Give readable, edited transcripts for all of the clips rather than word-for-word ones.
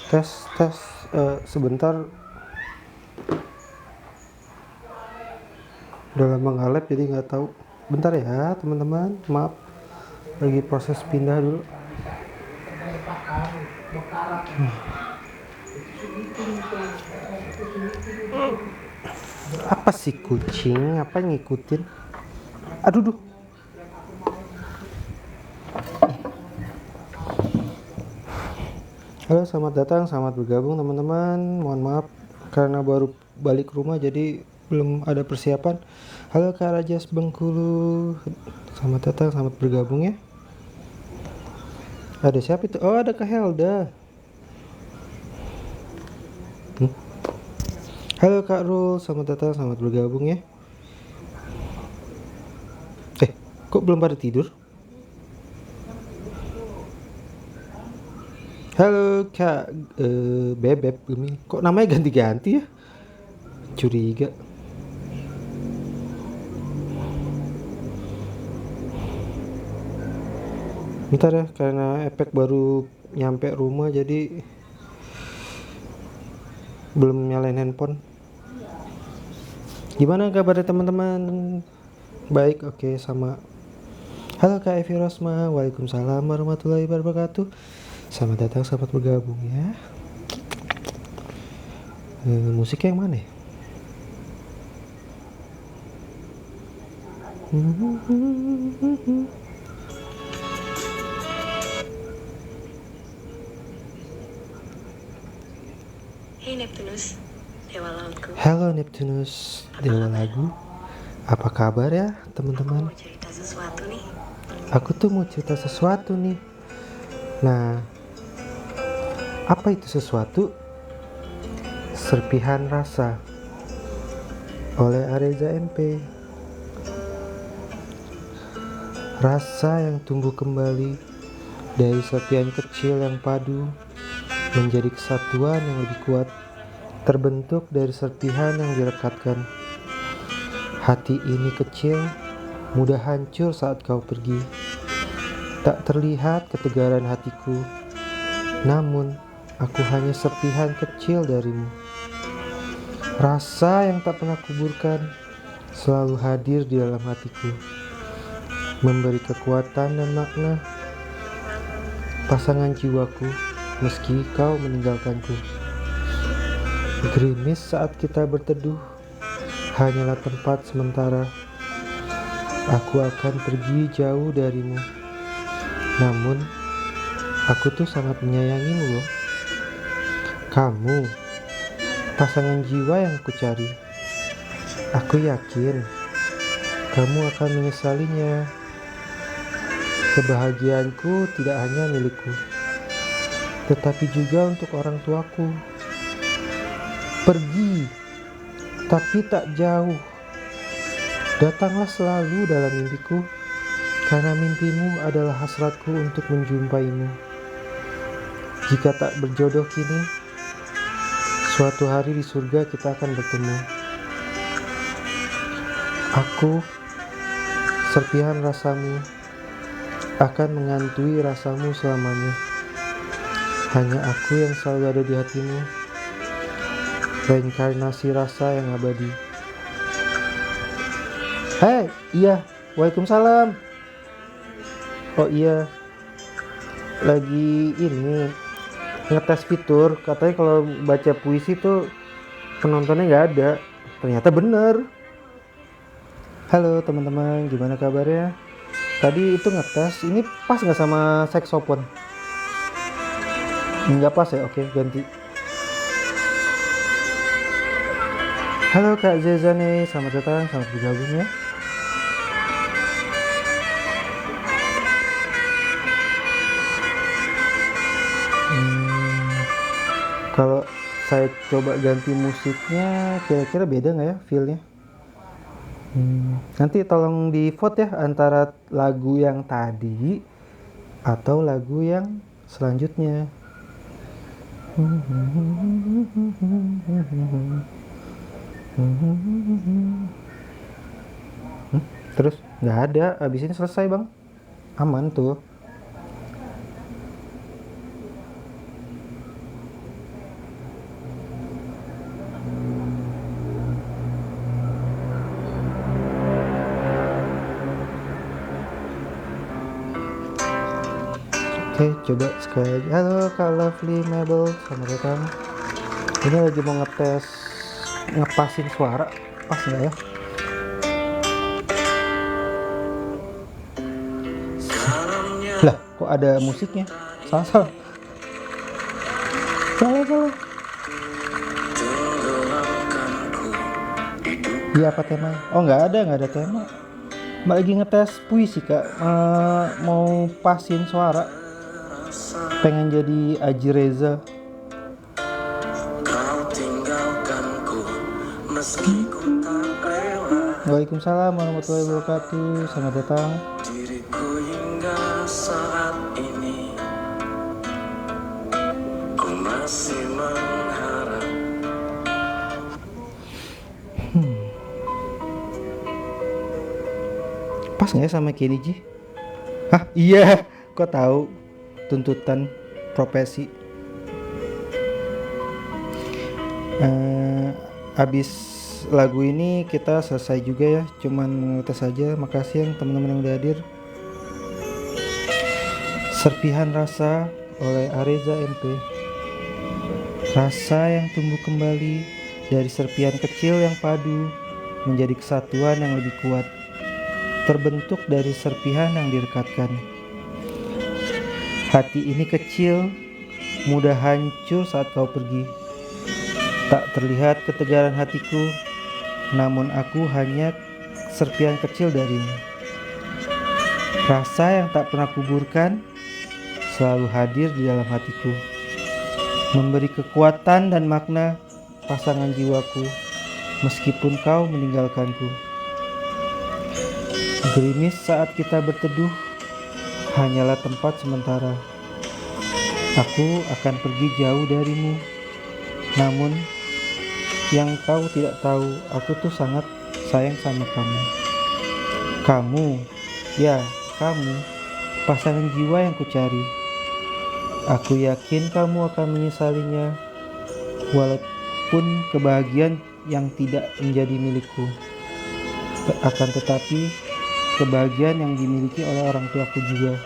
Tes tes sebentar, udah lama nggak live jadi nggak tahu. Bentar ya teman-teman, maaf lagi proses pindah dulu. Apa sih kucing? Apa ngikutin? Aduh duh. Halo, selamat datang, selamat bergabung teman-teman. Mohon maaf karena baru balik rumah jadi belum ada persiapan. Halo Kak Rajas Bengkulu, selamat datang, selamat bergabung ya. Ada siapa itu? Oh, ada Kak Helda. Halo Kak Rul, selamat datang, selamat bergabung ya. Kok belum pada tidur? Halo Kak Bebek Gemini. Kok namanya ganti-ganti ya? Curiga. Bentar ya, karena efek baru nyampe rumah jadi belum nyalain handphone. Gimana kabarnya teman-teman? Baik, oke, sama. Halo Kak Evi Rosma, waalaikumsalam warahmatullahi wabarakatuh. Selamat datang, selamat bergabung ya. Musiknya yang mana ya? Hey Neptunus, dewa lautku. Halo Neptunus, dewa lagu. Apa kabar ya teman-teman? Mau cerita sesuatu nih. Aku tuh mau cerita sesuatu nih. Nah, apa itu sesuatu? Serpihan Rasa oleh Areza MP. Rasa yang tumbuh kembali dari serpihan kecil yang padu menjadi kesatuan yang lebih kuat, terbentuk dari serpihan yang direkatkan. Hati ini kecil, mudah hancur saat kau pergi. Tak terlihat ketegaran hatiku, namun aku hanya serpihan kecil darimu. Rasa yang tak pernah kuburkan selalu hadir di dalam hatiku, memberi kekuatan dan makna. Pasangan jiwaku, meski kau meninggalkanku. Gerimis saat kita berteduh hanyalah tempat sementara. Aku akan pergi jauh darimu, namun aku tuh sangat menyayangimu loh. Kamu pasangan jiwa yang aku cari. Aku yakin kamu akan menyesalinya. Kebahagiaanku tidak hanya milikku, tetapi juga untuk orang tuaku. Pergi, tapi tak jauh. Datanglah selalu dalam mimpiku, karena mimpimu adalah hasratku untuk menjumpaimu. Jika tak berjodoh kini, suatu hari di surga kita akan bertemu. Aku, serpihan rasamu, akan mengantui rasamu selamanya. Hanya aku yang selalu ada di hatimu, reinkarnasi rasa yang abadi. Hei, iya, waalaikumsalam. Oh iya, lagi ini ngetes fitur, katanya kalau baca puisi tuh penontonnya nggak ada. Ternyata bener. Halo teman-teman, gimana kabarnya? Tadi itu ngetes, ini pas nggak sama saxophone? Nggak pas ya, oke ganti. Halo Kak Zezane, selamat datang, selamat bergabung ya. Kalau saya coba ganti musiknya, kira-kira beda nggak ya feel-nya? Nanti tolong di vote ya antara lagu yang tadi atau lagu yang selanjutnya. Terus nggak ada, abis ini selesai bang, aman tuh. Oke, coba sekali lagi. Halo Kak Lovely Mabel, selamat datang. Ini lagi mau ngepasin suara, pas nggak ya? Lah, kok ada musiknya? Salah. Iya, apa temanya? Oh, nggak ada tema. Mbak lagi ngetes puisi Kak. Mau pasin suara. Pengen jadi Aji Reza. Waalaikumsalam warahmatullahi wabarakatuh. Selamat datang. Diriku hingga saat ini ku masih mengharap. Pas nggak ya sama Kenny G? Hah, iya. Kok tahu? Tuntutan profesi. Abis lagu ini kita selesai juga ya. Cuman ngetes saja. Makasih yang teman-teman yang udah hadir. Serpihan Rasa oleh Areza MP. Rasa yang tumbuh kembali dari serpihan kecil yang padu menjadi kesatuan yang lebih kuat, terbentuk dari serpihan yang direkatkan. Hati ini kecil, mudah hancur saat kau pergi. Tak terlihat ketegaran hatiku, namun aku hanya serpihan kecil darimu. Rasa yang tak pernah kuburkan selalu hadir di dalam hatiku, memberi kekuatan dan makna pasangan jiwaku meskipun kau meninggalkanku. Gerimis saat kita berteduh hanyalah tempat sementara. Aku akan pergi jauh darimu, namun yang kau tidak tahu, aku tuh sangat sayang sama kamu. Kamu, ya kamu, pasangan jiwa yang kucari. Aku yakin kamu akan menyesalinya, walaupun kebahagiaan yang tidak menjadi milikku. Akan tetapi kebahagiaan yang dimiliki oleh orang tuaku juga.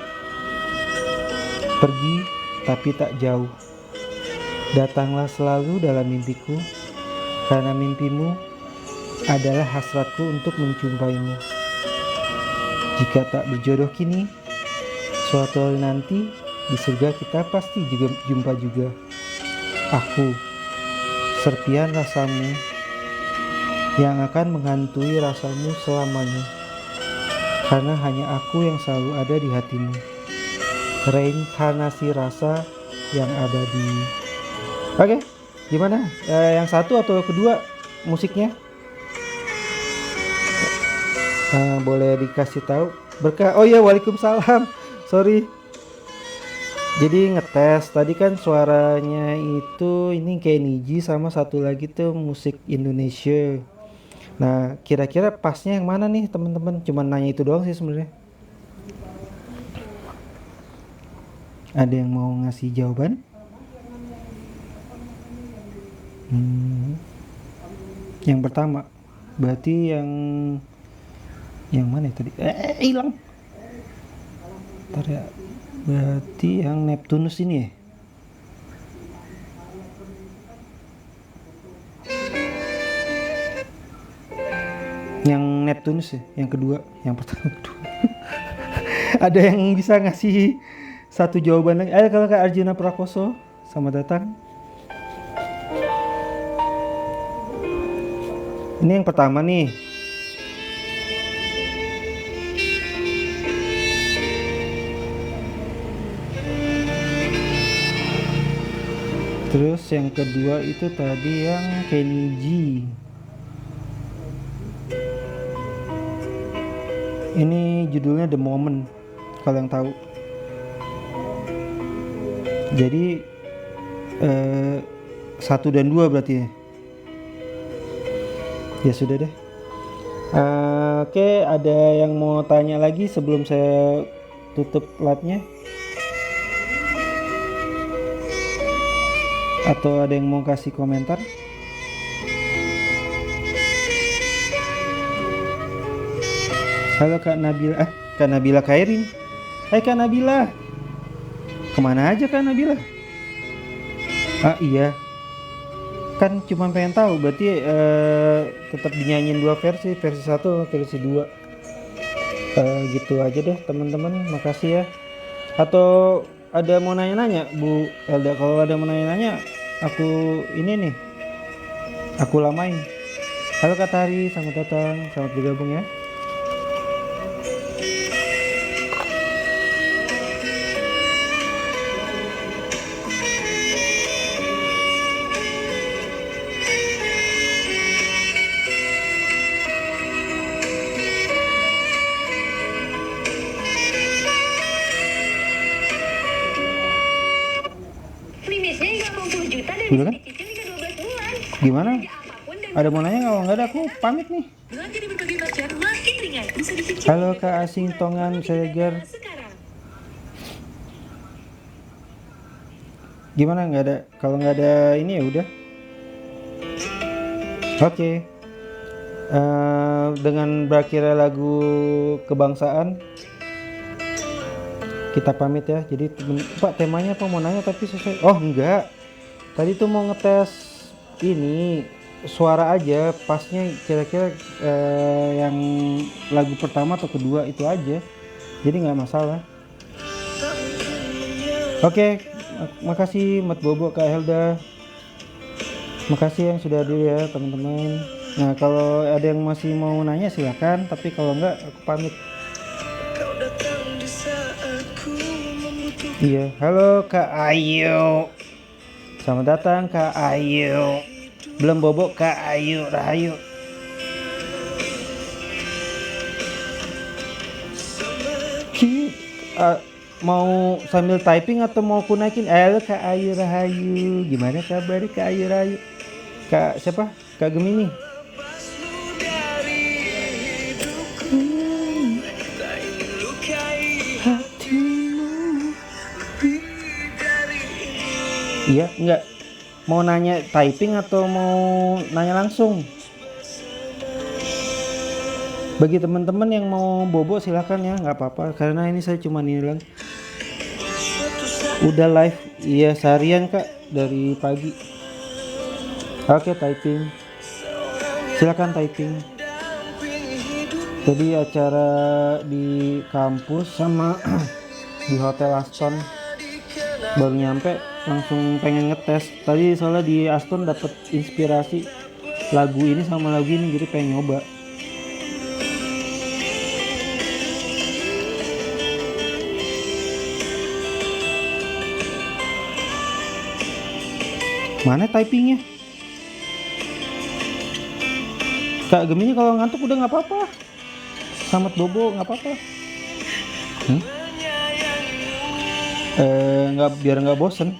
Pergi tapi tak jauh. Datanglah selalu dalam mimpiku, karena mimpimu adalah hasratku untuk menjumpaimu. Jika tak berjodoh kini, suatu hari nanti di surga kita pasti juga jumpa juga. Aku, serpihan rasamu yang akan menghantui rasamu selamanya. Karena hanya aku yang selalu ada di hatimu. Reinkarnasi rasa yang abadi. Oke, gimana? Yang satu atau kedua musiknya? Boleh dikasih tahu? Berkah. Oh iya, waalaikumsalam. Sorry. Jadi ngetes. Tadi kan suaranya itu ini Kenny G sama satu lagi tuh musik Indonesia. Nah, kira-kira pasnya yang mana nih teman-teman? Cuman nanya itu doang sih sebenarnya. Ada yang mau ngasih jawaban? Yang pertama, berarti yang mana tadi? Hilang. Ntar ya. Berarti yang Neptunus ini ya? Yang Neptunus ya, yang kedua, yang pertama kedua. Ada yang bisa ngasih satu jawaban lagi? Kalau Kak Arjuna Prakoso, selamat datang. Ini yang pertama nih. Terus yang kedua itu tadi yang Kenny G. Ini judulnya The Moment, kalau yang tahu. Jadi 1 dan 2 berarti ya. Ya sudah deh. Oke, ada yang mau tanya lagi sebelum saya tutup live-nya? Atau ada yang mau kasih komentar? Halo Kak Nabila, Kak Nabila Khairin. Hai Kak Nabila. Kemana aja kan Nabila? Ah iya, kan cuma pengen tahu berarti tetap dinyanyiin dua versi, versi 1, versi 2. Gitu aja deh teman-teman, makasih ya. Atau ada mau nanya-nanya Bu Elda? Kalau ada mau nanya-nanya, aku ini nih, aku lamain. Halo Kak Tari, selamat datang, selamat bergabung ya. Limitnya hingga 60 juta dan Udah kan? dicicil hingga 12 bulan. Gimana? Belanja apapun dan Ada mau nanya nggak? Nggak ada, aku pamit nih. belanja di berbagai merchant makin ringan. Bisa dicicil Halo hingga Kak 12 Asing bulan. Tongan Download di Seregar. Grab sekarang. Gimana, nggak ada? Kalau nggak ada ini ya udah. Oke. Dengan berakhirnya lagu kebangsaan, kita pamit ya. Jadi Pak, temanya apa, mau nanya tapi sesuai. Oh enggak, tadi tuh mau ngetes ini suara aja, pasnya kira-kira yang lagu pertama atau kedua itu aja, jadi nggak masalah. Oke, makasih Mat Bobo, Kak Helda, makasih yang sudah hadir ya teman-teman. Nah kalau ada yang masih mau nanya silakan, tapi kalau enggak aku pamit. Iya, halo Kak Ayu. Selamat datang Kak Ayu. Belum bobo Kak Ayu Rahayu. Mau sambil typing atau mau ku naikin? Halo Kak Ayu Rahayu. Gimana kabar Kak Ayu Rahayu? Kak siapa? Kak Gemini. Iya, enggak. Mau nanya typing atau mau nanya langsung? Bagi teman-teman yang mau bobo silahkan ya, nggak apa-apa. Karena ini saya cuma nilang. Udah live, iya seharian Kak, dari pagi. Oke, typing. Silakan typing. Tadi acara di kampus sama di Hotel Aston, baru nyampe langsung pengen ngetes. Tadi soalnya di Aston dapet inspirasi lagu ini sama lagu ini, jadi pengen nyoba. Mana typingnya? Kak Gemini kalau ngantuk udah nggak apa-apa. Selamat bobo nggak apa-apa. Nggak, biar nggak bosen.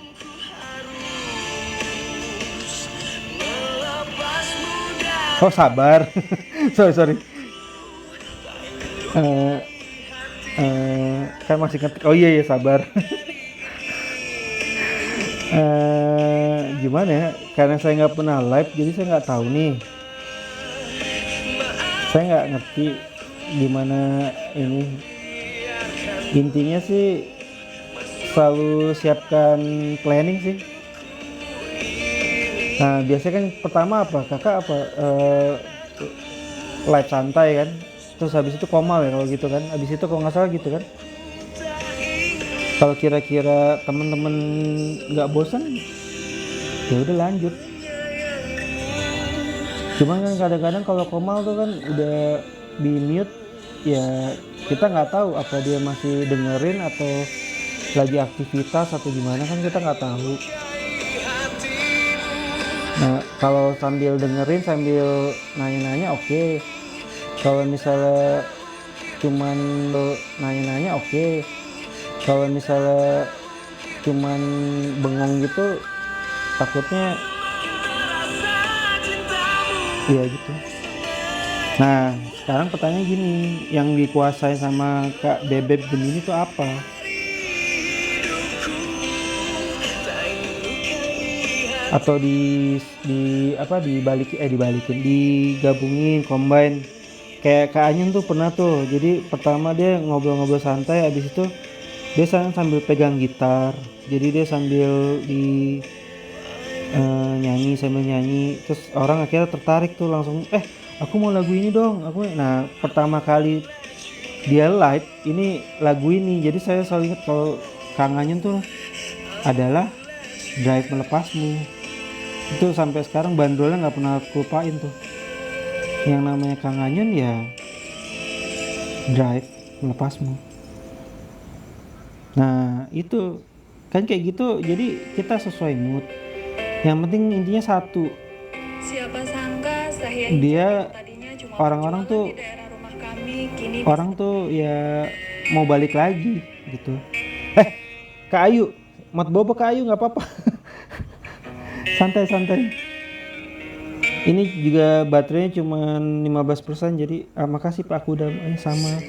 Oh sabar. sorry. Kan masih ngetik. Oh iya sabar. Gimana ya? Karena saya nggak pernah live, jadi saya nggak tahu nih. Saya nggak ngerti gimana ini. Intinya sih selalu siapkan planning sih. Nah biasanya kan pertama apa kakak apa live santai kan, terus habis itu komal ya kalau gitu kan, habis itu kalau nggak salah gitu kan. Kalau kira-kira temen-temen nggak bosan ya udah lanjut. Cuman kan kadang-kadang kalau komal tuh kan udah di mute ya, kita nggak tahu apa dia masih dengerin atau lagi aktivitas atau gimana, kan kita nggak tahu. Nah kalau sambil dengerin sambil nanya-nanya oke. Kalau misalnya cuman nanya-nanya oke. Kalau misalnya cuman bengong gitu takutnya ya gitu. Nah sekarang pertanyaan gini, yang dikuasai sama Kak Bebek Gemini itu apa? Atau dibalikin, digabungin, combine. Kayak Kak Anyun tuh pernah tuh, jadi pertama dia ngobrol-ngobrol santai, habis itu Dia sambil pegang gitar, jadi dia sambil nyanyi, sambil nyanyi, terus orang akhirnya tertarik tuh langsung, aku mau lagu ini dong, nah pertama kali dia live ini lagu ini, jadi saya selalu ingat kalau Kang Anyun tuh adalah Drive Melepasmu. Itu sampai sekarang bandrolnya nggak pernah aku lupain tuh, yang namanya Kang Anyun ya Drive Melepasmu. Nah itu kan kayak gitu, jadi kita sesuai mood, yang penting intinya satu, Siapa sangka saya dia tadinya cuma orang-orang berjualan tuh di daerah rumah kami, kini orang tuh ya mau balik lagi gitu. Kak Ayu, mat bobo Kak Ayu nggak apa-apa. Santai. Ini juga baterainya cuma 15%, jadi makasih Pak, aku udah sama.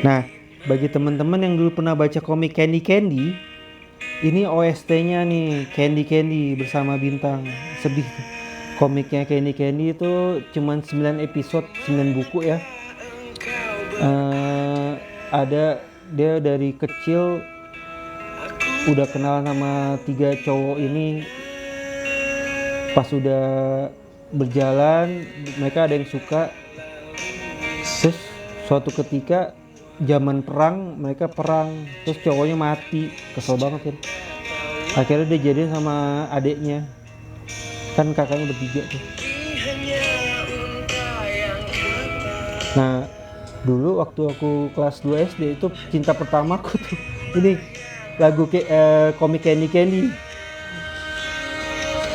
Nah, bagi teman-teman yang dulu pernah baca komik Candy Candy, ini OST-nya nih, Candy Candy bersama Bintang. Sedih tuh. Komiknya Candy Candy itu cuma 9 episode, 9 buku ya. Ada dia dari kecil udah kenal sama 3 cowok ini. Pas udah berjalan, mereka ada yang suka. Terus suatu ketika zaman perang, mereka perang, terus cowoknya mati, kesel banget kan. Akhirnya dia jadian sama adeknya, kan kakaknya bertiga tuh. Nah dulu waktu aku kelas 2 SD itu cinta pertamaku tuh ini lagu komik Candy Candy.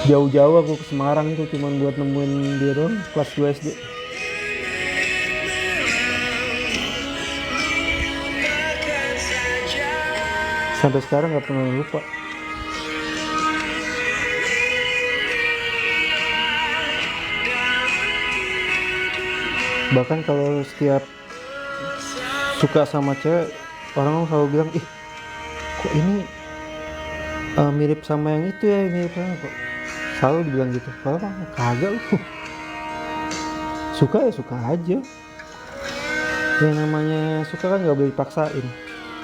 Jauh-jauh aku ke Semarang tuh cuman buat nemuin dia doang, kelas 2 SD. Sampai sekarang nggak pernah lupa. Bahkan kalau setiap suka sama cewek, orang selalu bilang, ih kok ini mirip sama yang itu ya, mirip sama kok. Selalu dibilang gitu. Kalau kagak lu. Suka ya suka aja. Yang namanya suka kan nggak boleh dipaksain.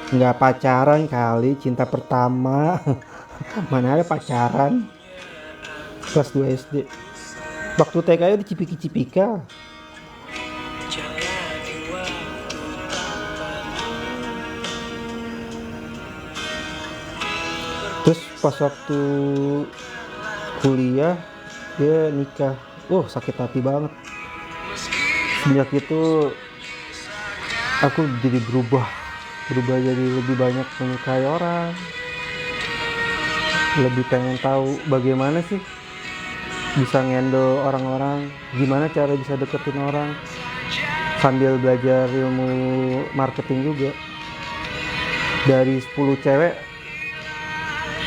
Nggak pacaran kali, cinta pertama. Mana ada pacaran. Kelas 2 SD. Waktu TK aja dicipika-cipika. Terus pas waktu kuliah dia nikah. Sakit hati banget. Sejak itu aku jadi berubah jadi lebih banyak menyukai orang, lebih pengen tahu bagaimana sih bisa ngendol orang-orang, gimana cara bisa deketin orang, sambil belajar ilmu marketing juga. Dari 10 cewek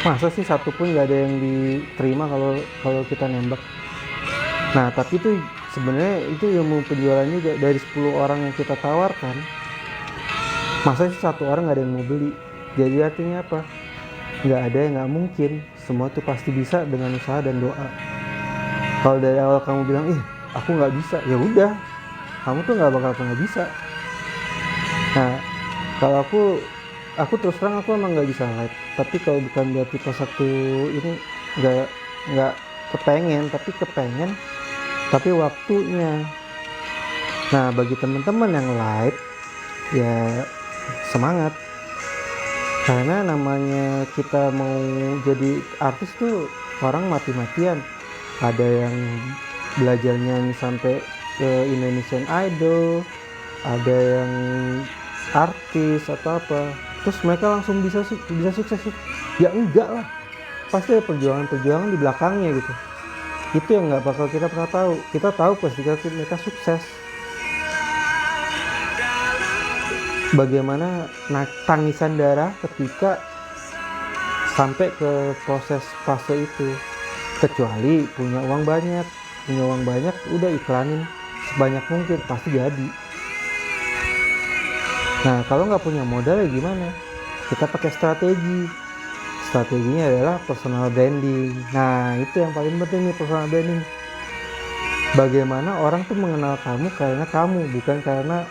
masa sih satu pun nggak ada yang diterima kalau kita nembak. Nah tapi itu sebenarnya itu ilmu penjualan juga. Dari 10 orang yang kita tawarkan, masa sih satu orang nggak ada yang mau beli. Jadi artinya apa? Nggak ada yang nggak mungkin. Semua itu pasti bisa dengan usaha dan doa. Kalau dari awal kamu bilang, aku nggak bisa, ya udah, kamu tuh nggak bakal pernah bisa. Nah kalau aku terus terang aku emang nggak bisa live. Tapi kalau bukan berarti pas waktu ini nggak kepengen, tapi waktunya. Nah bagi teman-teman yang live ya semangat, karena namanya kita mau jadi artis tuh orang mati-matian. Ada yang belajar nyanyi sampai ke Indonesian Idol, ada yang artis atau apa, terus mereka langsung bisa sukses. Ya enggak lah, pasti ada perjuangan di belakangnya gitu. Itu yang nggak bakal kita pernah tahu. Kita tahu pasti mereka sukses. Bagaimana tangisan darah ketika sampai ke proses fase itu. Kecuali punya uang banyak, udah iklanin sebanyak mungkin pasti jadi. Nah kalau nggak punya modal ya gimana? Kita pakai strategi. Strateginya adalah personal branding. Nah itu yang paling penting nih, personal branding. Bagaimana orang tuh mengenal kamu karena kamu, bukan karena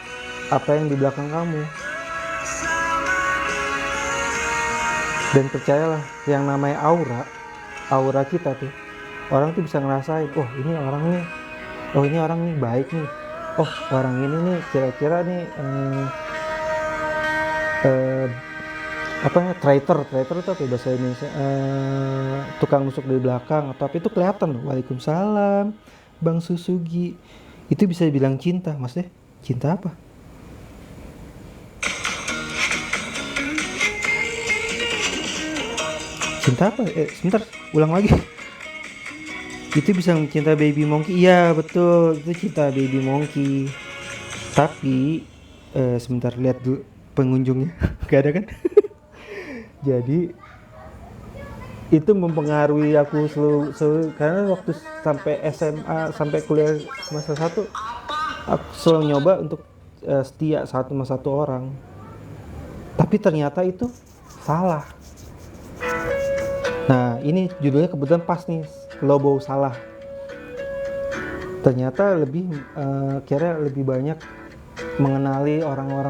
apa yang di belakang kamu. Dan percayalah, yang namanya aura kita tuh, orang tuh bisa ngerasain, oh ini orang nih, oh ini orang nih baik nih, oh orang ini nih kira-kira nih apa ya, traitor itu apa ya bahasa Indonesia, tukang nusuk dari belakang atau apa, itu kelihatan loh. Waalaikumsalam Bang Susugi, itu bisa dibilang cinta. Maksudnya cinta apa? Cinta apa? Sebentar, ulang lagi. Itu bisa mencinta baby monkey. Iya betul, itu cinta baby monkey. Tapi sebentar, lihat dulu pengunjungnya. Gak ada kan? Jadi itu mempengaruhi aku karena waktu sampai SMA, sampai kuliah semester 1, aku selalu nyoba untuk setia sama satu orang. Tapi ternyata itu salah. Nah ini judulnya kebetulan pas nih, Lobo Salah. Ternyata kira lebih banyak mengenali orang.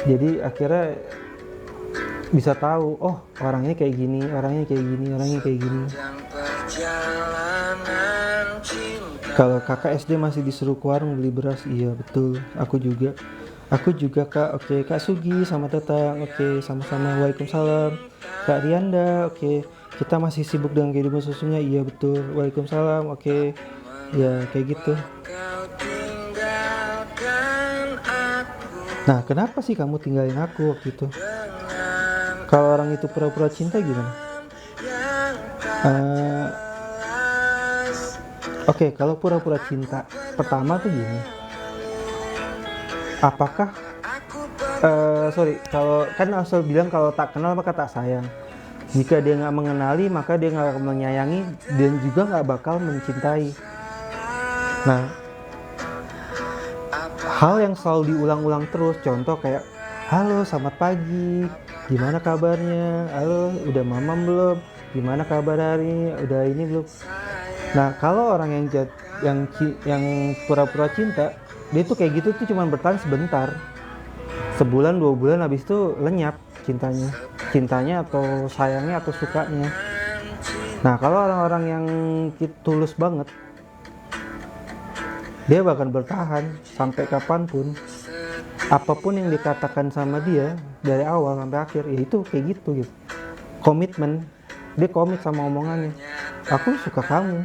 Jadi akhirnya bisa tahu, oh orangnya kayak gini, orangnya kayak gini. Kalau kakak SD masih disuruh ke warung beli beras, iya betul, aku juga kak. Oke, Kak Sugi sama Tetang, oke, sama-sama. Waalaikumsalam Kak Rianda, oke, kita masih sibuk dengan kehidupan susunya, iya betul. Waalaikumsalam, oke, ya kayak gitu. Nah kenapa sih kamu tinggalin aku waktu itu? Kalau orang itu pura-pura cinta gimana? Oke, kalau pura-pura cinta pertama tuh gini, apakah kalau kan asal bilang kalau tak kenal maka tak sayang. Jika dia nggak mengenali maka dia nggak akan menyayangi dan juga nggak bakal mencintai. Nah, hal yang selalu diulang-ulang terus, contoh kayak, halo selamat pagi, gimana kabarnya, halo udah mamam belum, gimana kabar hari ini, udah ini belum. Nah kalau orang yang pura-pura cinta, dia tuh kayak gitu tuh cuma bertahan sebentar, sebulan 2 bulan, habis itu lenyap cintanya atau sayangnya atau sukanya. Nah kalau orang-orang yang tulus banget, dia bahkan bertahan sampai kapanpun. Apapun yang dikatakan sama dia dari awal sampai akhir, ya itu kayak gitu. Komitmen, dia komit sama omongannya. Aku suka kamu,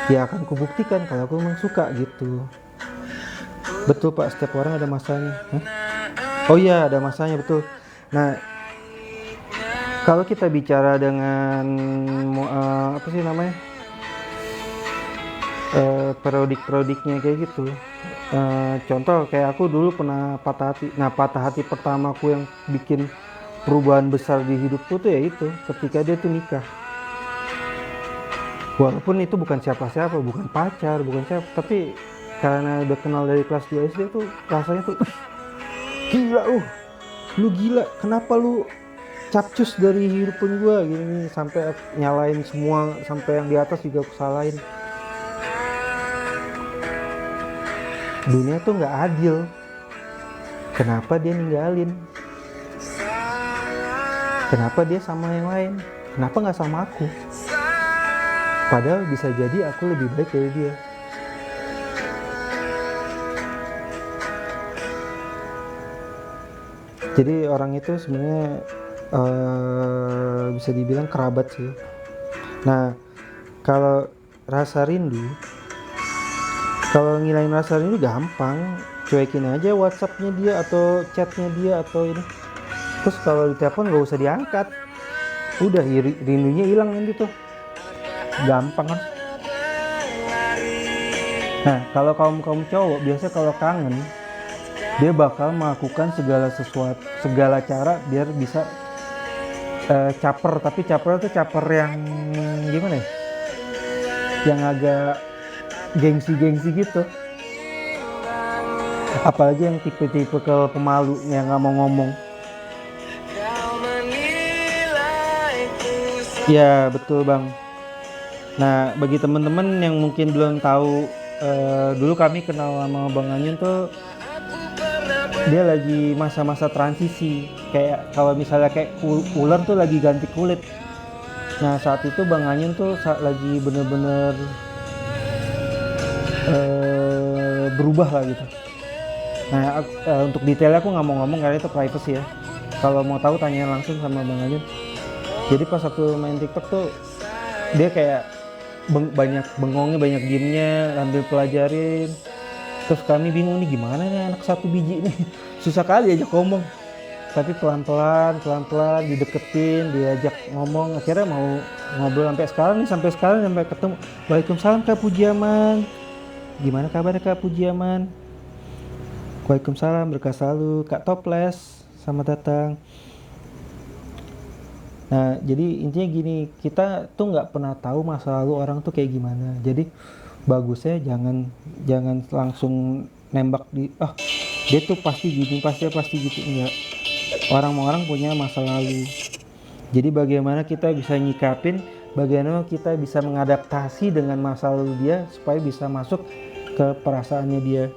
ya akan kubuktikan kalau aku memang suka gitu. Betul Pak, setiap orang ada masanya. Oh iya, ada masanya, betul. Nah kalau kita bicara dengan apa sih namanya, periodik-periodiknya kayak gitu, contoh kayak aku dulu pernah patah hati. Nah patah hati pertamaku yang bikin perubahan besar di hidupku tuh ya itu ketika dia tuh nikah. Walaupun itu bukan siapa-siapa, bukan pacar, bukan siapa, tapi karena udah kenal dari kelas 2 SD tuh rasanya tuh gila, lu gila, kenapa lu capcus dari hidupin gua gini, sampai nyalain semua, sampai yang di atas juga aku salahin. Dunia tuh nggak adil. Kenapa dia ninggalin? Kenapa dia sama yang lain? Kenapa nggak sama aku? Padahal bisa jadi aku lebih baik dari dia. Jadi orang itu sebenarnya bisa dibilang kerabat sih. Nah kalau rasa rindu, kalau ngilangin rasa rindu gampang, cuekin aja WhatsAppnya dia atau chatnya dia atau ini. Terus kalau ditelepon gak usah diangkat, udah rindunya hilang nanti tuh, gampang kan. Nah kalau kaum cowok biasa kalau kangen, dia bakal melakukan segala cara biar bisa caper. Tapi caper itu caper yang gimana ya, yang agak gengsi gitu. Apalagi yang tipe-tipe ke pemalu yang nggak mau ngomong. Ya betul bang. Nah bagi teman-teman yang mungkin belum tahu, dulu kami kenal sama Bang Anyun tuh dia lagi masa-masa transisi, kayak kalau misalnya kayak ular tuh lagi ganti kulit. Nah saat itu Bang Anyun tuh lagi bener-bener berubah lah gitu. Nah untuk detailnya aku nggak mau ngomong karena itu privacy ya. Kalau mau tahu tanya langsung sama Bang Anyun. Jadi pas waktu main TikTok tuh dia kayak banyak bengongnya, banyak gamenya, ambil pelajarin. Terus kami bingung nih gimana nih anak satu biji nih, susah kali ajak ngomong. Tapi pelan-pelan dideketin, diajak ngomong, akhirnya mau ngobrol sampai sekarang sampai ketemu. Waalaikumsalam Kak Pujiaman. Gimana kabarnya Kak Pujiaman? Waalaikumsalam, berkah selalu Kak Toples, selamat datang. Nah jadi intinya gini, kita tuh nggak pernah tahu masa lalu orang tuh kayak gimana. Jadi bagusnya jangan langsung nembak dia tuh pasti gini, pasti gitu. Enggak, orang punya masa lalu. Jadi bagaimana kita bisa nyikapin, bagaimana kita bisa mengadaptasi dengan masa lalu dia supaya bisa masuk ke perasaannya dia.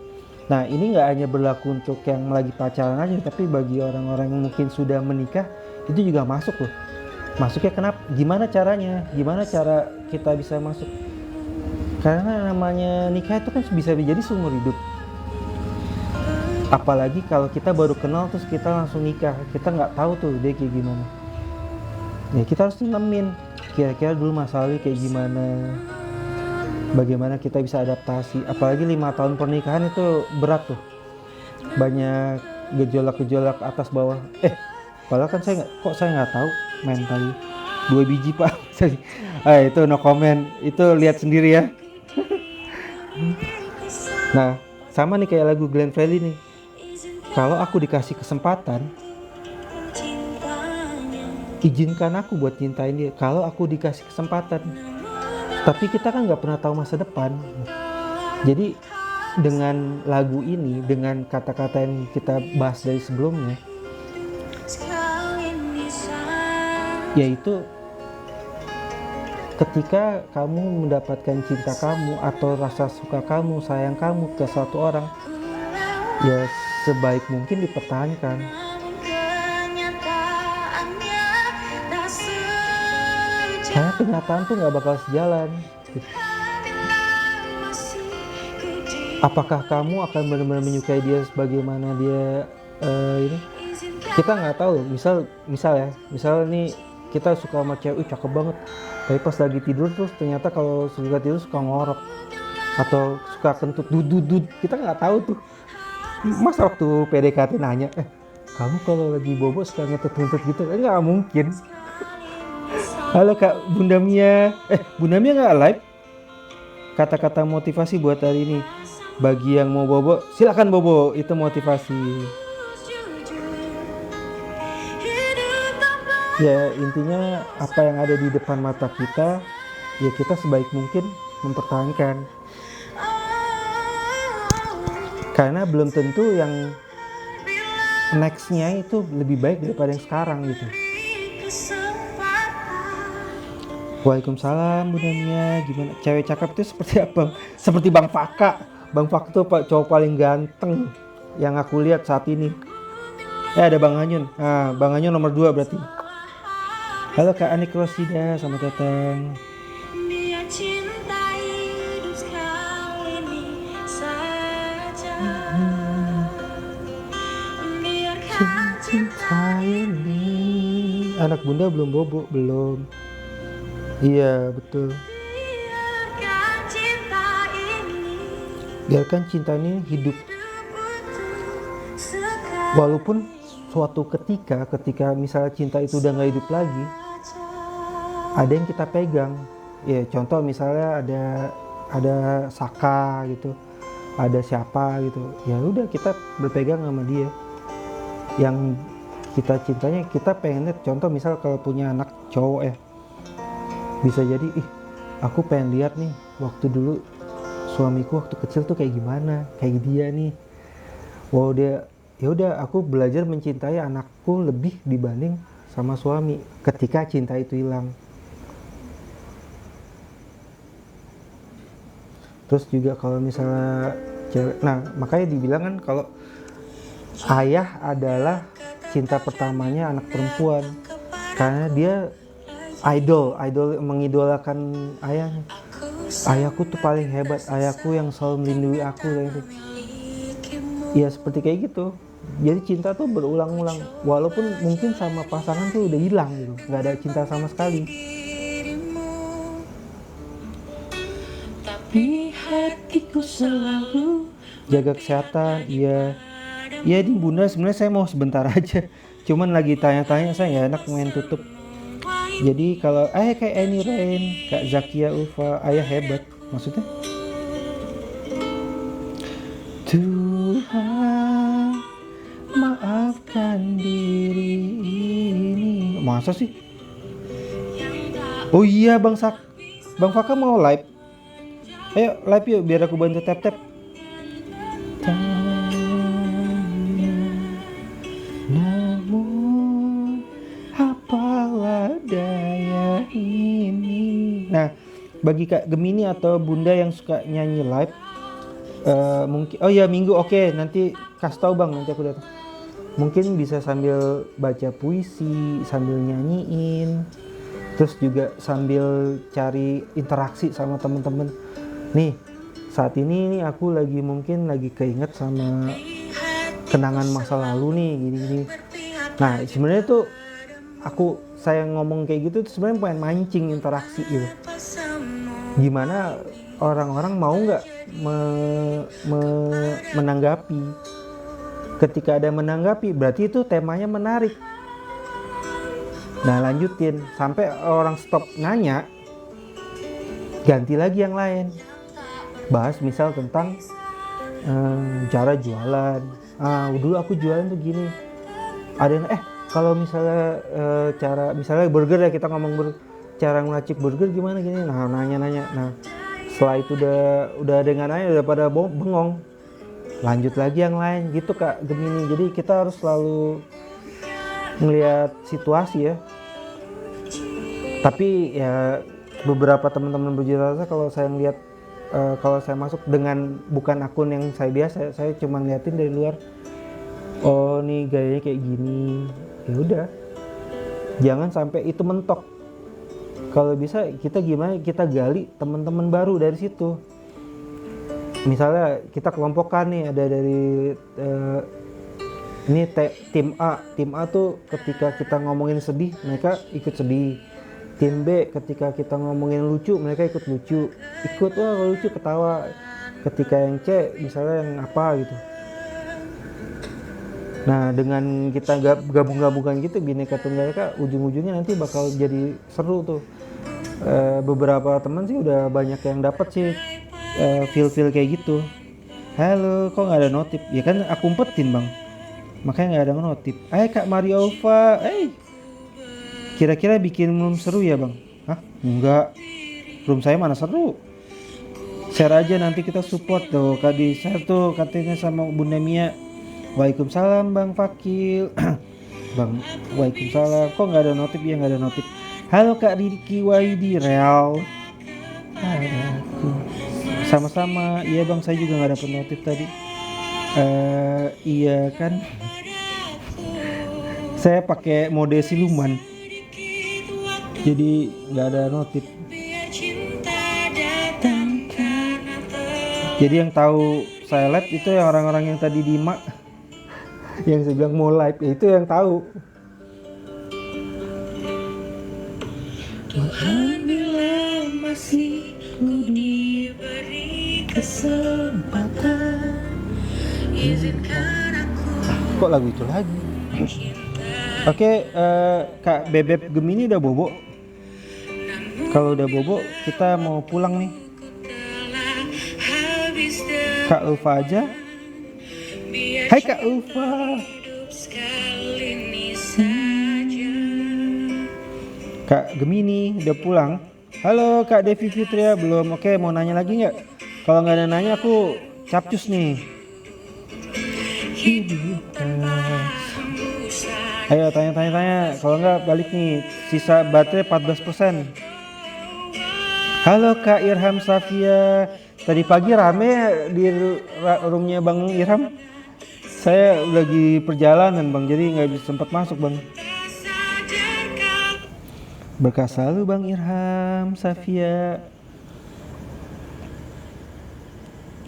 Nah ini nggak hanya berlaku untuk yang lagi pacaran aja, tapi bagi orang-orang yang mungkin sudah menikah itu juga masuk loh. Masuknya kenapa? Gimana cara kita bisa masuk? Karena namanya nikah itu kan bisa jadi seumur hidup. Apalagi kalau kita baru kenal terus kita langsung nikah, kita nggak tahu tuh dia kayak gimana. Ya kita harus nemenin kira-kira dulu masa lalu kayak gimana, bagaimana kita bisa adaptasi. Apalagi 5 tahun pernikahan itu berat tuh, banyak gejolak atas bawah. Padahal kan saya nggak tahu main tadi 2 biji pak. Itu no comment, itu lihat sendiri ya. Nah sama nih kayak lagu Glenn Fredly nih, kalau aku dikasih kesempatan izinkan aku buat cintain dia. Kalau aku dikasih kesempatan, tapi kita kan nggak pernah tahu masa depan. Jadi dengan lagu ini, dengan kata-kata yang kita bahas dari sebelumnya, yaitu ketika kamu mendapatkan cinta kamu atau rasa suka kamu, sayang kamu ke satu orang, ya sebaik mungkin dipertahankan. Karena kenyataan tuh nggak bakal sejalan. Apakah kamu akan benar-benar menyukai dia sebagaimana dia ini? Kita nggak tahu. Misal nih kita suka sama cewek, cakep banget. Tapi pas lagi tidur terus ternyata kalau suka tidur suka ngorok atau suka kentut dudut, kita nggak tahu tuh. Masa waktu PDKT nanya, kamu kalau lagi bobo suka ngentut gitu? Nggak mungkin. Halo Kak Bunda Mia, Bunda Mia nggak live? Kata-kata motivasi buat hari ini. Bagi yang mau bobo, silakan bobo, itu motivasi. Ya intinya apa yang ada di depan mata kita, ya kita sebaik mungkin mempertahankan. Karena belum tentu yang nextnya itu lebih baik daripada yang sekarang gitu. Waalaikumsalam Bunda Mia, gimana? Cewek cakep itu seperti apa? Seperti Bang Faka. Bang Faka tuh cowok paling ganteng yang aku lihat saat ini. Ada Bang Anyun. Nah, Bang Anyun nomor 2 berarti. Halo Kak Anik Rosida, selamat datang. Cinta ini. Anak Bunda belum bobo, belum. Iya betul. Biarkan cinta ini hidup. Walaupun suatu ketika misalnya cinta itu udah nggak hidup lagi, ada yang kita pegang. Ya contoh misalnya ada Saka gitu, ada siapa gitu. Ya udah kita berpegang sama dia. Yang kita cintanya, kita pengennya, contoh misal kalau punya anak cowok ya, bisa jadi aku pengen lihat nih waktu dulu suamiku waktu kecil tuh kayak gimana, kayak dia nih. Wow, dia ya udah aku belajar mencintai anakku lebih dibanding sama suami ketika cinta itu hilang. Terus juga kalau misalnya cewek, nah makanya dibilang kan kalau ayah adalah cinta pertamanya anak perempuan, karena dia idol mengidolakan ayahnya. Ayahku tuh paling hebat, ayahku yang selalu melindungi aku gitu. Ya seperti kayak gitu. Jadi cinta tuh berulang-ulang, walaupun mungkin sama pasangan tuh udah hilang gitu, nggak ada cinta sama sekali. Tapi hatiku selalu jaga kesehatan. Iya di bunda, sebenarnya saya mau sebentar aja, cuman lagi tanya-tanya, saya nggak enak main tutup. Jadi kalau ayah kayak Annie Rain, Kak Zakia Ulfa, ayah hebat maksudnya. Tuhan maafkan diri ini. Masa sih? Oh iya Bang Faka mau live. Ayo live yuk biar aku bantu tap-tap. Namun apalah daya ini. Nah, bagi Kak Gemini atau Bunda yang suka nyanyi live, mungkin Minggu oke, nanti kasih tahu Bang, nanti aku datang. Mungkin bisa sambil baca puisi, sambil nyanyiin, terus juga sambil cari interaksi sama temen-temen. Nih, saat ini nih aku mungkin lagi keinget sama kenangan masa lalu nih, gini-gini. Nah, sebenarnya tuh saya ngomong kayak gitu tuh sebenarnya pengen mancing interaksi gitu. Gimana orang-orang mau nggak menanggapi? Ketika ada menanggapi, berarti itu temanya menarik. Nah, lanjutin sampai orang stop nanya, ganti lagi yang lain. Bahas misal tentang cara jualan. Dulu aku jualan tuh gini. Ada yang kalau misalnya cara misalnya burger ya, kita ngomong cara ngelacik burger gimana gini. Nah, nanya. Nah, setelah itu udah dengan nanya udah pada bengong. Lanjut lagi yang lain gitu Kak Gemini. Jadi kita harus selalu ngelihat situasi ya. Tapi ya beberapa teman-teman berjuta rasa kalau saya ngelihat kalau saya masuk dengan bukan akun yang saya biasa, saya cuma ngeliatin dari luar. Oh nih gayanya kayak gini. Ya udah. Jangan sampai itu mentok. Kalau bisa kita gimana, kita gali teman-teman baru dari situ. Misalnya kita kelompokkan nih, ada dari ini tim A tuh ketika kita ngomongin sedih mereka ikut sedih, tim B ketika kita ngomongin lucu mereka ikut lucu, lucu ketawa, ketika yang C misalnya yang apa gitu. Nah dengan kita gabung-gabungan gitu Bhinneka Tunggal Ika, ujung-ujungnya nanti bakal jadi seru tuh. Beberapa teman sih udah banyak yang dapat sih feel kayak gitu. Halo, kok nggak ada notif? Ya kan aku umpetin Bang, makanya nggak ada notif. Kak Mario Alfa, kira-kira bikin room seru ya Bang? Hah? Enggak, room saya mana seru. Share aja nanti kita support tuh. Di share tuh katanya sama Bunda Mia. Waalaikumsalam Bang Fakil. Bang, waalaikumsalam. Kok nggak ada notif? Ya nggak ada notif. Halo Kak Riki Waidi Real. Sama-sama. Iya Bang, saya juga nggak dapet notif tadi. Iya kan. Saya pakai mode siluman, jadi nggak ada notif. Jadi yang tahu saya live itu yang orang-orang yang tadi di yang saya bilang mau live, ya itu yang tahu. Tuhan bila masih ku diberi kesempatan, izinkan aku. Kok lagu itu lagi? Oke, Kak Bebek Gemini udah bobo. Kalau udah bobo, kita mau pulang nih. Kak Ulfa aja. Hai Kak Ulfa. Kak Gemini udah pulang. Halo Kak Devi Fitria, belum? Oke, mau nanya lagi nggak? Kalau nggak ada nanya aku capcus nih. Ayo tanya. Kalau nggak balik nih. Sisa baterai 14%. Halo Kak Irham Safia. Tadi pagi rame di roomnya Bang Irham. Saya lagi perjalanan bang, jadi nggak bisa sempat masuk bang. Berkah selalu Bang Irham, Safia.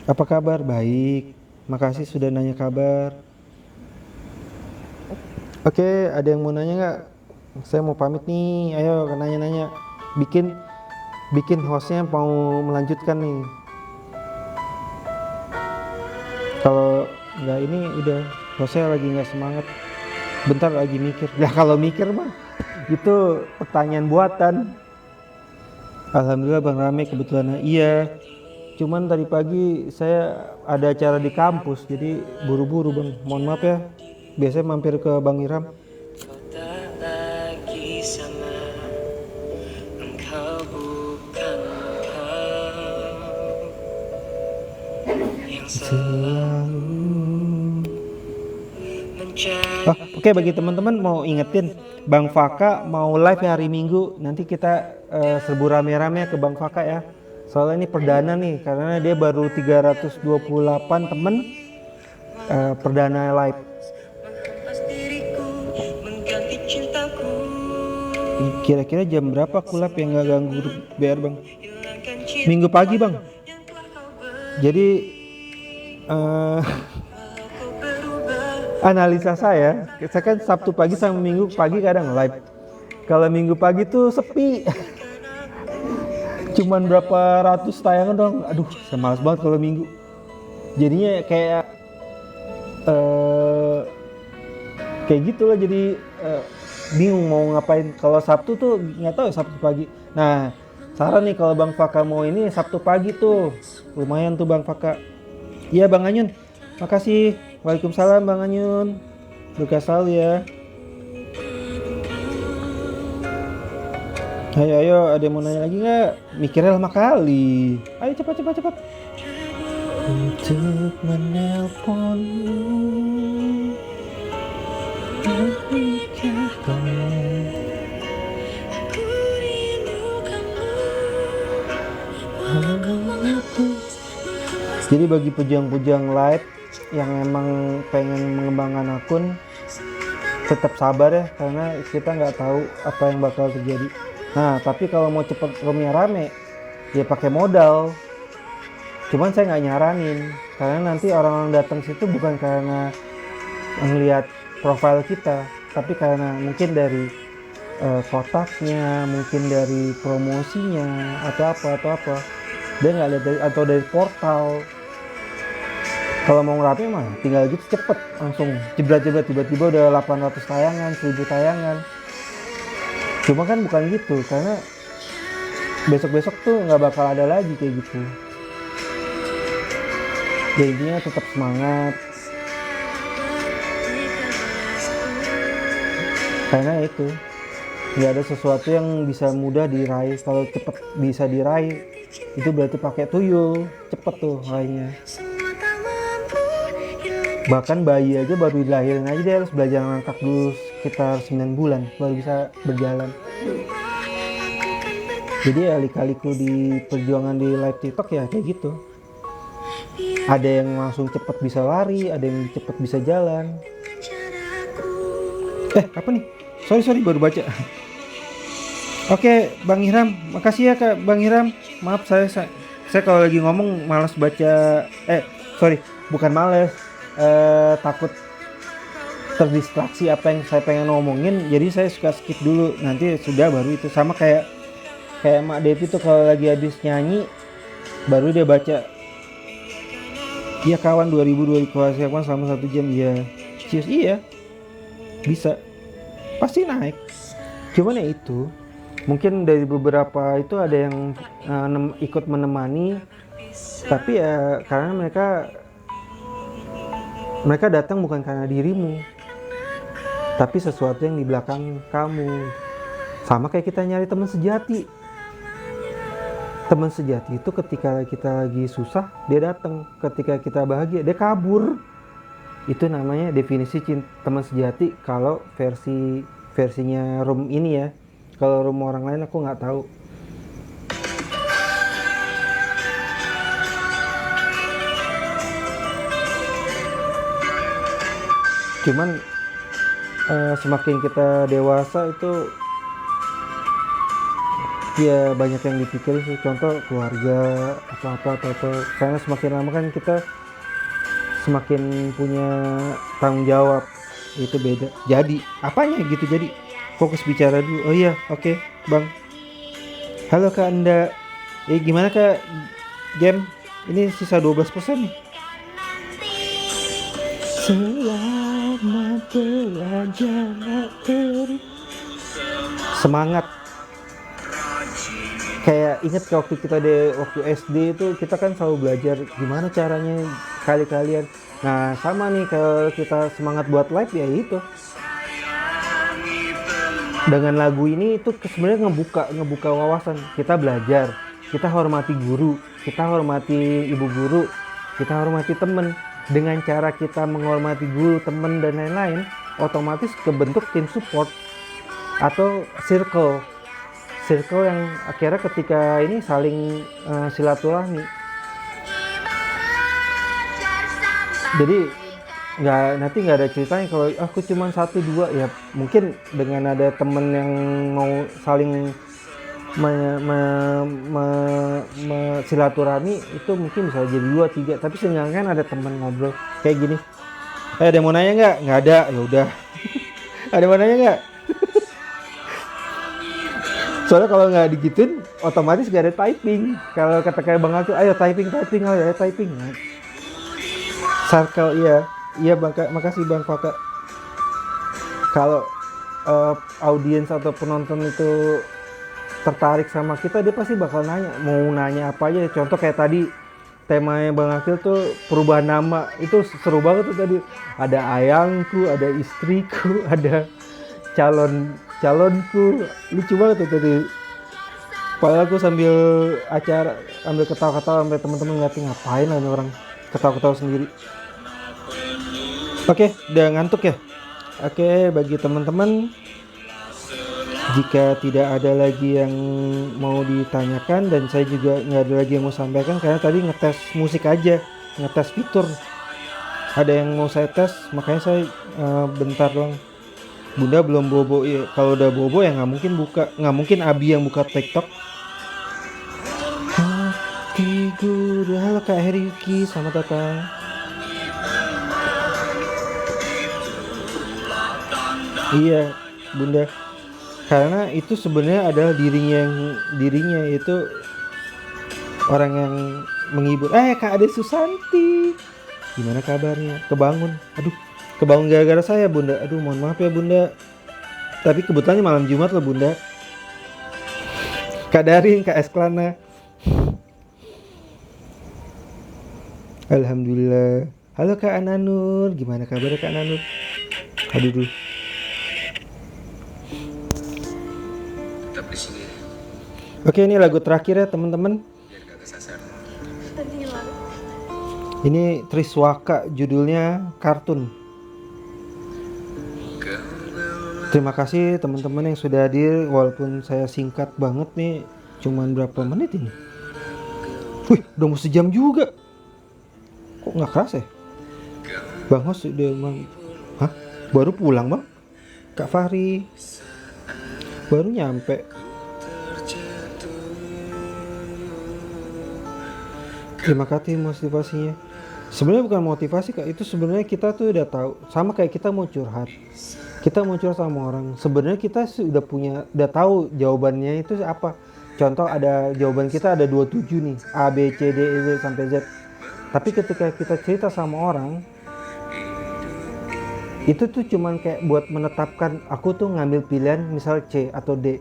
Apa kabar? Baik. Makasih sudah nanya kabar. Oke, ada yang mau nanya nggak? Saya mau pamit nih. Ayo nanya-nanya. Bikin hostnya mau melanjutkan nih. Kalau nggak ini udah hostnya lagi nggak semangat. Bentar lagi mikir. Ya kalau mikir mah itu pertanyaan buatan. Alhamdulillah Bang Rame kebetulan. Iya. Cuman tadi pagi saya ada acara di kampus, jadi buru-buru Bang. Mohon maaf ya. Biasanya mampir ke Bang Irham. Kau tak lagi sama, engkau bukan engkau yang selalu mencari. Oke, bagi teman-teman mau ingetin Bang Faka mau live hari Minggu. Nanti kita serbu rame-rame ke Bang Faka ya. Soalnya ini perdana nih, karena dia baru 328 temen perdana live. Kira-kira jam berapa kulap yang gak ganggu biar Bang? Minggu pagi Bang. Jadi analisa saya kan Sabtu pagi sama Minggu pagi kadang live. Kalau Minggu pagi tuh sepi. Cuman berapa ratus tayangan dong. Aduh, saya malas banget kalau Minggu. Jadinya kayak gitulah, jadi bingung mau ngapain. Kalau Sabtu tuh nggak tahu Sabtu pagi. Nah, saran nih kalau Bang Faka mau ini Sabtu pagi tuh. Lumayan tuh Bang Faka. Iya Bang Anyun. Makasih. Waalaikumsalam Bang Anyun. Berkah selalu ya. Ayo, ada yang mau nanya lagi nggak? Mikirnya lama kali. Ayo cepat. Untuk menelponmu, jadi bagi pujang-pujang live yang emang pengen mengembangkan akun, tetap sabar ya, karena kita nggak tahu apa yang bakal terjadi. Nah, tapi kalau mau cepet roomnya rame, ya pakai modal. Cuman saya nggak nyaranin, karena nanti orang-orang datang situ bukan karena ngelihat profil kita, tapi karena mungkin dari kotaknya, mungkin dari promosinya atau apa. Dia nggak lihat atau dari portal. Kalau mau ngerame mah tinggal gitu cepet, langsung jebret tiba-tiba udah 800 tayangan, 1000 tayangan. Cuma kan bukan gitu, karena besok-besok tuh nggak bakal ada lagi kayak gitu. Jadinya tetap semangat. Karena itu nggak ada sesuatu yang bisa mudah diraih. Kalau cepet bisa diraih, itu berarti pakai tuyul, cepet tuh raihnya. Bahkan bayi aja baru dilahirin aja dia harus belajar ngangkat dulu sekitar 9 bulan baru bisa berjalan. Jadi ya lika-liku di perjuangan di live TikTok ya kayak gitu. Ada yang langsung cepet bisa lari, ada yang cepet bisa jalan. Apa nih? Sorry baru baca. Oke, Bang Irham, makasih ya Kak Bang Irham. Maaf saya kalau lagi ngomong malas baca. Bukan malas. Takut terdistraksi apa yang saya pengen ngomongin, jadi saya suka skip dulu, nanti sudah baru itu. Sama kayak Mak Devi tuh kalau lagi habis nyanyi baru dia baca. Iya kawan 2000 kawan selama 1 jam. Iya serius, iya bisa pasti naik. Cuman ya itu mungkin dari beberapa itu ada yang ikut menemani, tapi ya karena mereka datang bukan karena dirimu, tapi sesuatu yang di belakang kamu. Sama kayak kita nyari teman sejati. Teman sejati itu ketika kita lagi susah, dia datang. Ketika kita bahagia, dia kabur. Itu namanya definisi teman sejati kalau versinya room ini ya. Kalau room orang lain aku nggak tahu. Cuman semakin kita dewasa itu ya banyak yang dipikirin sih, contoh keluarga apa karena semakin lama kan kita semakin punya tanggung jawab, itu beda. Jadi apanya gitu, jadi fokus bicara dulu. Oh iya, oke, Bang. Halo Kak Anda, gimana Kak game ini, sisa 12% nih. Selamat belajar semangat. Kayak inget waktu kita waktu SD itu kita kan selalu belajar gimana caranya kalian. Nah sama nih, kalau kita semangat buat live ya itu. Dengan lagu ini itu sebenarnya ngebuka wawasan. Kita belajar, kita hormati guru, kita hormati ibu guru, kita hormati temen. Dengan cara kita menghormati guru, temen dan lain-lain, otomatis kebentuk tim support atau circle yang akhirnya ketika ini saling silaturahmi. Jadi nanti nggak ada ceritanya kalau aku cuma 1-2 ya, mungkin dengan ada temen yang mau saling silaturahmi itu mungkin bisa jadi 2-3, tapi seenggaknya kan ada temen ngobrol kayak gini. Ada yang mau nanya nggak ada, ya udah. Ada yang mau nanya nggak? Soalnya kalau nggak digituin otomatis gak ada typing. Kalau kata kayak Bang Altu, ayo typing, ayo typing. Circle, iya Bang, makasih Bang Kakak. Kalau audiens atau penonton itu tertarik sama kita, dia pasti bakal nanya, mau nanya apa aja. Contoh kayak tadi temanya Bang Akil tuh perubahan nama, itu seru banget tuh tadi. Ada ayangku, ada istriku, ada calonku, lucu banget tuh tadi. Padahal aku sambil ketawa-ketawa sampai teman-teman ngeliatin, ngapain lah ini orang ketawa-ketawa sendiri. Oke, udah ngantuk ya. Oke, bagi teman-teman, jika tidak ada lagi yang mau ditanyakan dan saya juga nggak ada lagi yang mau sampaikan, karena tadi ngetes musik aja, ngetes fitur. Ada yang mau saya tes, makanya saya bentar doang. Bunda belum bobo ya. Kalau udah bobo ya nggak mungkin Abi yang buka TikTok. Hati guru, halo Kak Heri Yuki, selamat datang. Iya Bunda, karena itu sebenarnya adalah dirinya itu orang yang menghibur. Kak Ade Susanti, gimana kabarnya? Kebangun gara-gara saya Bunda. Aduh mohon maaf ya Bunda, tapi kebetulan malam Jumat loh Bunda. Kak Darin, Kak Esklana, alhamdulillah. Halo Kak Ananur, gimana kabarnya Kak Ananur? Aduh. Tetap di sini. Oke, ini lagu terakhir ya teman-teman. Biar gak kesasar. Ini Triswaka, judulnya Kartun. Terima kasih teman-teman yang sudah hadir, walaupun saya singkat banget nih, cuman berapa menit ini. Wih, udah mau sejam juga. Kok nggak keras ya? Bang Hos udah Hah? Baru pulang Bang? Kak Fahri baru nyampe. Terima kasih motivasinya. Sebenarnya bukan motivasi Kak, itu sebenarnya kita tuh udah tahu. Sama kayak kita mau curhat. Kita mau curhat sama orang, sebenarnya kita udah tahu jawabannya itu apa. Contoh ada jawaban kita ada 27 nih, A, B, C, D, E, Z sampai Z. Tapi ketika kita cerita sama orang, itu tuh cuman kayak buat menetapkan aku tuh ngambil pilihan misal C atau D.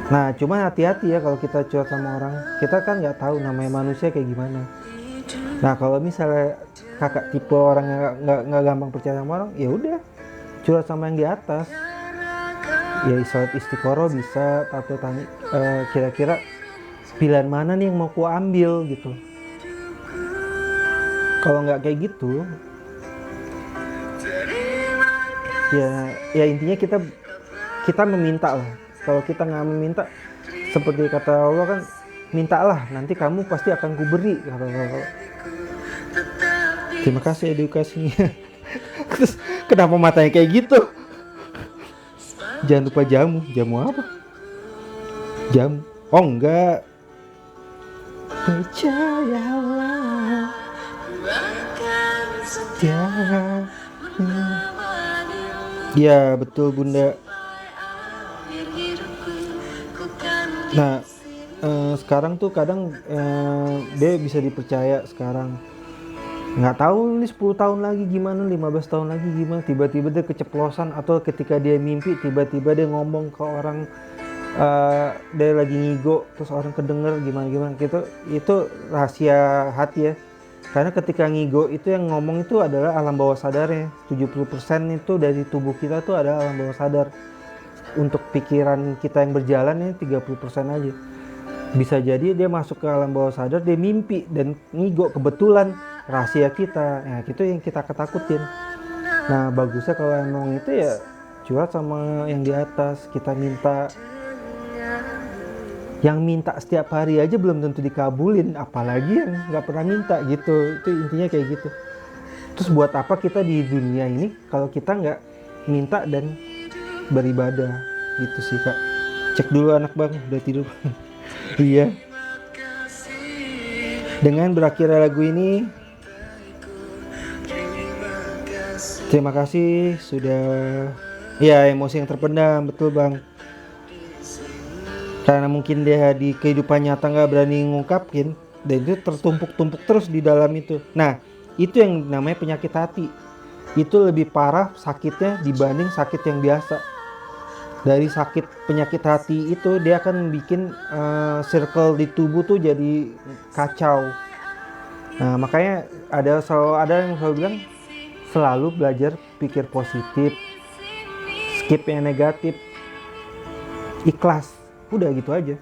Nah cuman hati-hati ya kalau kita curhat sama orang, kita kan nggak tahu namanya manusia kayak gimana. Nah kalau misalnya kakak tipe orang yang nggak gampang percaya sama orang, ya udah curhat sama yang di atas. Ya sholat istiqoroh bisa, atau tanya kira-kira pilihan mana nih yang mau ku ambil gitu. Kalau nggak kayak gitu, ya intinya kita meminta lah. Kalau kita nggak meminta, seperti kata Allah kan, mintalah nanti kamu pasti akan kuberi. Terima kasih edukasinya. Terus kenapa matanya kayak gitu? Jangan lupa jamu. Jamu apa? Jamu. Oh enggak. Percayalah. Ya. Ya betul Bunda. Nah sekarang tuh kadang dia bisa dipercaya sekarang. Nggak tahu ini 10 tahun lagi gimana, 15 tahun lagi gimana, tiba-tiba dia keceplosan, atau ketika dia mimpi tiba-tiba dia ngomong ke orang, dia lagi ngigo terus orang kedenger gimana gitu. Itu rahasia hati ya, karena ketika ngigo itu yang ngomong itu adalah alam bawah sadarnya. 70% itu dari tubuh kita tuh ada alam bawah sadar. Untuk pikiran kita yang berjalan ya 30% aja. Bisa jadi dia masuk ke alam bawah sadar, dia mimpi dan ngigo kebetulan rahasia kita. Nah itu yang kita ketakutin. Nah bagusnya kalau emang itu ya curhat sama yang di atas, kita minta. Yang minta setiap hari aja belum tentu dikabulin, apalagi yang nggak pernah minta gitu. Itu intinya kayak gitu. Terus buat apa kita di dunia ini kalau kita nggak minta dan beribadah gitu sih Kak. Cek dulu anak Bang udah tidur. Iya. Dengan berakhirnya lagu ini, terima kasih sudah, ya emosi yang terpendam, betul Bang. Karena mungkin dia di kehidupan nyata nggak berani ngungkapin, dan itu tertumpuk-tumpuk terus di dalam itu. Nah, itu yang namanya penyakit hati. Itu lebih parah sakitnya dibanding sakit yang biasa. Dari sakit penyakit hati itu dia akan bikin circle di tubuh tuh jadi kacau. Nah, makanya ada yang selalu bilang selalu belajar pikir positif, skip yang negatif, ikhlas. Udah gitu aja.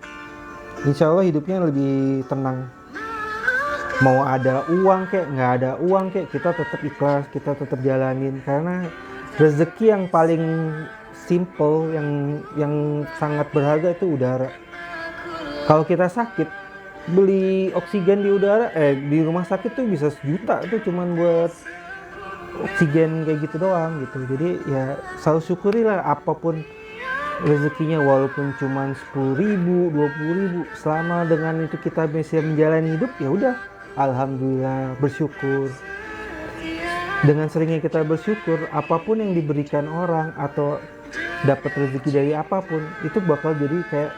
Insya Allah hidupnya lebih tenang. Mau ada uang kek, nggak ada uang kek, kita tetap ikhlas, kita tetap jalanin. Karena rezeki yang paling simple, yang sangat berharga itu udara. Kalau kita sakit, beli oksigen di udara, di rumah sakit tuh bisa 1 juta tuh cuman buat oksigen kayak gitu doang gitu. Jadi ya selalu syukurilah apapun rezekinya, walaupun cuman 10.000, 20.000, selama dengan itu kita bisa menjalani hidup, ya udah alhamdulillah, bersyukur. Dengan seringnya kita bersyukur, apapun yang diberikan orang atau dapat rezeki dari apapun itu bakal jadi kayak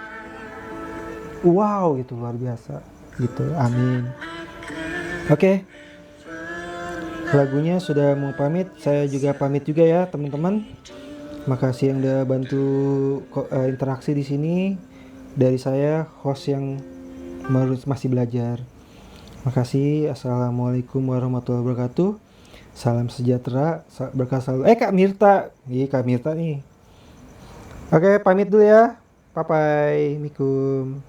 wow gitu, luar biasa gitu. Amin. Oke. Lagunya sudah mau pamit, saya juga pamit juga ya teman-teman. Makasih yang udah bantu interaksi di sini. Dari saya, host yang masih belajar. Makasih. Assalamualaikum warahmatullahi wabarakatuh. Salam sejahtera, berkah selalu. Kak Mirta. Kak Mirta nih. Oke, pamit dulu ya. Bye-bye. Mikum.